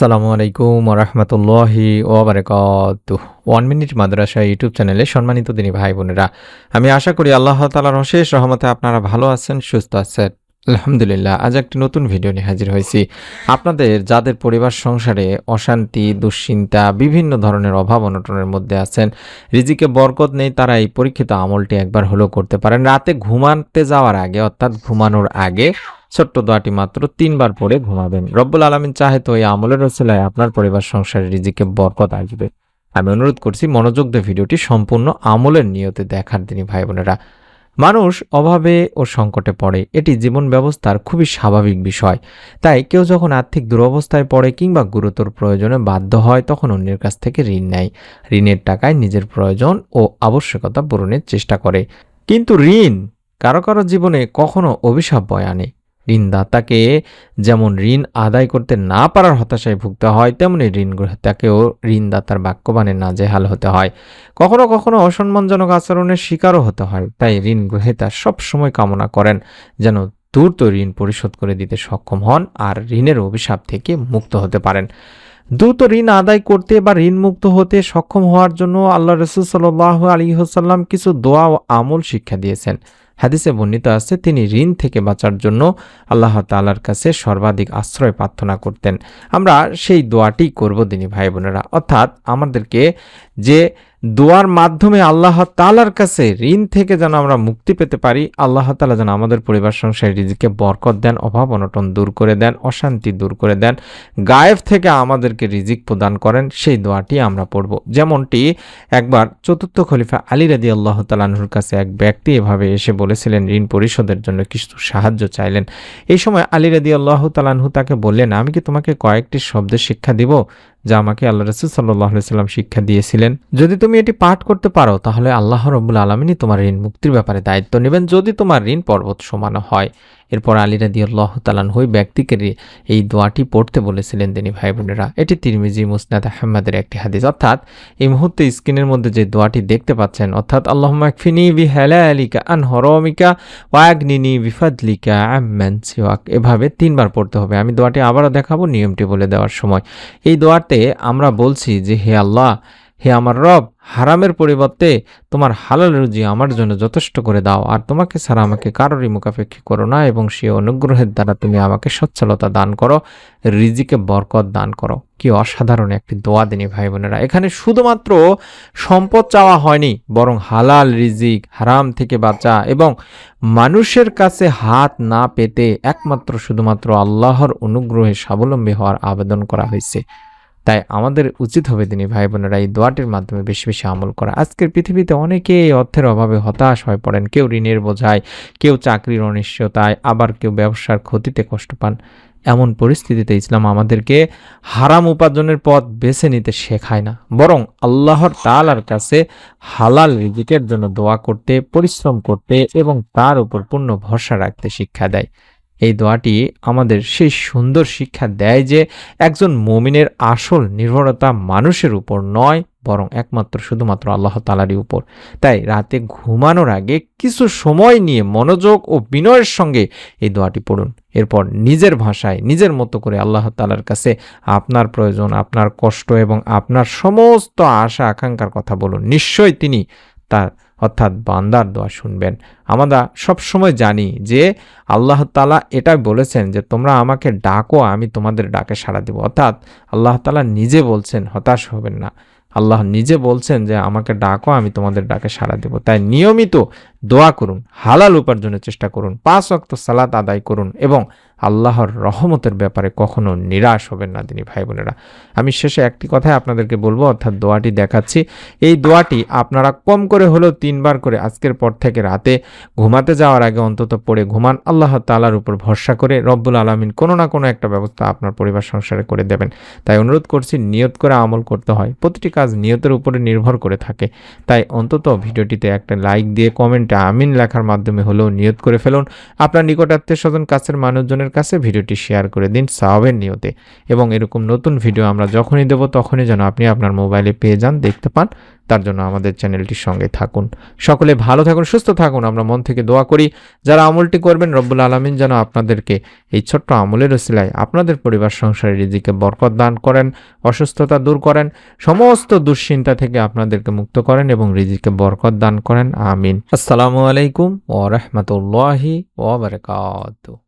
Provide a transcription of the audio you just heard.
আসসালামু আলাইকুম ওরহমতুল্লাহি ওবারাকাতুহ। 1 মিনিট মাদ্রাসা ইউটিউব চ্যানেলে সম্মানিত দিনী ভাই বোনেরা, আমি আশা করি আল্লাহ তাআলার অশেষ রহমতে আপনারা ভালো আছেন, সুস্থ আছেন। আলহামদুলিল্লাহ। আজ একটি নতুন ভিডিও নিয়ে হাজির হয়েছি। আপনাদের যাদের পরিবার সংসারে অশান্তি, দুশ্চিন্তা, বিভিন্ন ধরনের অভাব অনটনের মধ্যে আছেন, রিজিকে বরকত নেই, তারা এই পরীক্ষিত আমলটি একবার হলেও করতে পারেন। রাতে ঘুমাতে যাওয়ার আগে অর্থাৎ ঘুমানোর আগে ছোট্ট দোয়াটি মাত্র 3 বার পড়ে ঘুমাবেন। রব্বুল আলামিন চাহে তো এই আমলের ওসিলায় আপনার পরিবার সংসারে রিজিকে বরকত আসবে। আমি অনুরোধ করছি মনোযোগ দিয়ে ভিডিওটি সম্পূর্ণ আমলের নিয়তে দেখার দিনী ভাই বোনেরা। মানুষ অভাবে ও সংকটে পড়ে, এটি জীবন ব্যবস্থার খুবই স্বাভাবিক বিষয়। তাই কেউ যখন আর্থিক দুরবস্থায় পড়ে কিংবা গুরুতর প্রয়োজনে বাধ্য হয়, তখন অন্যের কাছ থেকে ঋণ নেয়। ঋণের টাকায় নিজের প্রয়োজন ও আবশ্যকতা পূরণের চেষ্টা করে। কিন্তু ঋণ কারো কারো জীবনে কখনো অভিশাপ বয়ে আনে। ঋণদাতাকে যেমন ঋণ আদায় করতে না পারার হতাশায় ভুগতে হয়, তেমনি ঋণ গ্রহীতাকেও ঋণদাতার বাক্যবাণে নাজেহাল হতে হয়। কখনো কখনো অসম্মানজনক আচরণের শিকারও হতে হয়। তাই ঋণ গ্রহীতা সবসময় কামনা করেন যেন দ্রুত ঋণ পরিশোধ করে দিতে সক্ষম হন আর ঋণের অভিশাপ থেকে মুক্ত হতে পারেন। দ্রুত ঋণ আদায় করতে বা ঋণ মুক্ত হতে সক্ষম হওয়ার জন্য আল্লাহ রাসূল সাল্লাল্লাহু আলাইহি ওয়াসাল্লাম কিছু দোয়া ও আমল শিক্ষা দিয়েছেন। হাদিসে বর্ণিত আছে, তিনি ঋণ থেকে বাঁচার জন্য আল্লাহ তাআলার কাছে সর্বাধিক আশ্রয় প্রার্থনা করতেন। আমরা সেই দোয়াটি করব দিনী ভাই বোনেরা, অর্থাৎ আমাদেরকে যে দোয়ার মাধ্যমে আল্লাহ তাআলার কাছে ঋণ থেকে যেন আমরা মুক্তি পেতে পারি, আল্লাহ তাআলা যেন আমাদের পরিবার সংসারে রিজিকে বরকত দেন, অভাব অনটন দূর করে দেন, অশান্তি দূর করে দেন, গায়েব থেকে আমাদেরকে রিজিক প্রদান করেন, সেই দোয়াটি আমরা পড়ব। যেমনটি একবার চতুর্থ খলিফা আলী রাদিয়াল্লাহু তাআলা আনহুর কাছে এক ব্যক্তি এভাবে এসে বলেছিলেন, ঋণ পরিশোধের জন্য কিছু সাহায্য চাইলেন। এই সময় আলী রাদিয়াল্লাহু তাআলা আনহু তাকে বললেন, আমি কি তোমাকে কয়েকটি শব্দের শিক্ষা দিব যা আমাকে আল্লাহ রাসূল সাল্লাল্লাহু আলাইহি ওয়াসাল্লাম শিক্ষা দিয়েছিলেন? যদি তুমি এটি পাঠ করতে পারো তাহলে আল্লাহ রাব্বুল আলামিনই তোমার ঋণ মুক্তির ব্যাপারে দায়িত্ব নেবেন, যদি তোমার ঋণ পর্বত সমান হয়। এরপর আলী রাদিয়াল্লাহু তাআলা আনহু ওই ব্যক্তিকে এই দোয়াটি পড়তে বলেছিলেন দিনী ভাই বোনেরা। এটি তিরমিজি, মুসনাদ আহমদের একটি হাদিস। অর্থাৎ এই মুহূর্তে স্ক্রিনের মধ্যে যে দোয়াটি দেখতে পাচ্ছেন, অর্থাৎ আল্লাহুম্মা কফিনি বিহালালিকা আন হারামিকা ওয়া আগনিনি বিফাদলিকা আম্মান সিওয়াক, এভাবে 3 বার পড়তে হবে। আমি দোয়াটি আবারও দেখাবো নিয়মটি বলে দেওয়ার সময়। এই দোয়াতে আমরা বলছি যে, হে আল্লাহ, হে আমার রব, হারামের পরিবর্তে তোমার হালাল রুজি আমার জন্য যথেষ্ট করে দাও, আর তোমাকে ছাড়া আমাকে কারোরই মুখাপেক্ষী করো না, এবং সে অনুগ্রহের দ্বারা তুমি আমাকে সচ্ছলতা দান করো, রিজিকে বরকত দান করো। কি অসাধারণ একটি দোয়া দিনী ভাই বোনেরা। এখানে শুধুমাত্র সম্পদ চাওয়া হয়নি, বরং হালাল রিজিক, হারাম থেকে বাঁচা এবং মানুষের কাছে হাত না পেতে একমাত্র শুধুমাত্র আল্লাহর অনুগ্রহে স্বাবলম্বী হওয়ার আবেদন করা হয়েছে। তাই আমাদের উচিত হবে দিনী ভাই বোনেরা এই দোয়াটির মাধ্যমে বেশি বেশি আমল করা। আজকের পৃথিবীতে অনেকেই অর্থের অভাবে হতাশ হয়ে পড়েন, কেউ ঋণের বোঝায়, কেউ চাকরির অনিশ্চয়তায়, আবার কেউ ব্যবসার ক্ষতিতে কষ্ট পান। এমন পরিস্থিতিতে ইসলাম আমাদেরকে হারাম উপার্জনের পথ বেছে নিতে শেখায় না, বরং আল্লাহর তাআলার কাছে হালাল রিজিকের জন্য দোয়া করতে, পরিশ্রম করতে এবং তার উপর পূর্ণ ভরসা রাখতে শিক্ষা দেয়। এই দোয়াটি আমাদের সেই সুন্দর শিক্ষা দেয় যে একজন মুমিনের আসল নির্ভরতা মানুষের উপর নয়, বরং একমাত্র শুধুমাত্র আল্লাহ তাআলারই উপর। তাই রাতে ঘুমানোর আগে কিছু সময় নিয়ে মনোযোগ ও বিনয়ের সঙ্গে এই দোয়াটি পড়ুন। এরপর নিজের ভাষায় নিজের মতো করে আল্লাহ তাআলার কাছে আপনার প্রয়োজন, আপনার কষ্ট এবং আপনার সমস্ত আশা আকাঙ্ক্ষার কথা বলুন। নিশ্চয়ই তিনি তার অর্থাৎ বান্দার দোয়া শুনবেন। আমরা সবসময় জানি যে আল্লাহ তাআলা এটা বলেছেন যে তোমরা আমাকে ডাকো, আমি তোমাদের ডাকে সাড়া দেব। অর্থাৎ আল্লাহ তাআলা নিজে বলছেন, হতাশ হবেন না। আল্লাহ নিজে বলছেন যে আমাকে ডাকো, আমি তোমাদের ডাকে সাড়া দেব। তাই নিয়মিত দোয়া করুন, হালাল উপার্জনের চেষ্টা করুন, 5 ওয়াক্ত সালাত আদায় করুন এবং আল্লাহর রহমতের ব্যাপারে কখনো নিরাশ হবেন না দিনী ভাই বোনেরা। আমি শেষে একটি কথাই আপনাদেরকে বলবো, অর্থাৎ দোয়াটি দেখাচ্ছি। এই দোয়াটি আপনারা কম করে হলেও 3 বার করে আজকের পর থেকে রাতে ঘুমাতে যাওয়ার আগে অন্তত পড়ে ঘুমান। আল্লাহ তাআলার উপর ভরসা করে রব্বুল আলামিন কোনো না কোনো একটা ব্যবস্থা আপনার পরিবার সংসারে করে দেবেন। তাই অনুরোধ করছি, নিয়ত করে আমল করতে হয়। প্রতিটি কাজ নিয়তের উপরে নির্ভর করে থাকে। তাই অন্তত ভিডিওটিতে একটা লাইক দিয়ে কমেন্টে আমিন লেখার মাধ্যমে হলেও নিয়ত করে ফেলুন। আপনার নিকট আত্মীয় স্বজন, কাছের মানুষজনের বোনের কাছে ভিডিওটি শেয়ার করে দিন সওয়াবের নিয়তে। এবং এরকম নতুন ভিডিও আমরা যখনই দেব তখনই যেন আপনি আপনার মোবাইলে পেয়ে যান, দেখতে পান। তার জন্য আমাদের চ্যানেলটির সঙ্গে থাকুন। সকলে ভালো থাকুন, সুস্থ থাকুন। আমরা মন থেকে দোয়া করি যারা আমলটি করবেন রব্বুল আলামিন যেন আপনাদেরকে এই ছোট্ট আমলের ওসিলায় আপনাদের পরিবার সংসারে রিজিকে বরকত দান করেন, অসুস্থতা দূর করেন, সমস্ত দুশ্চিন্তা থেকে আপনাদেরকে মুক্ত করেন এবং রিজিকে বরকত দান করেন। আমিন। আসসালামু আলাইকুম ওয়া রাহমাতুল্লাহি ওয়া বারাকাতুহু।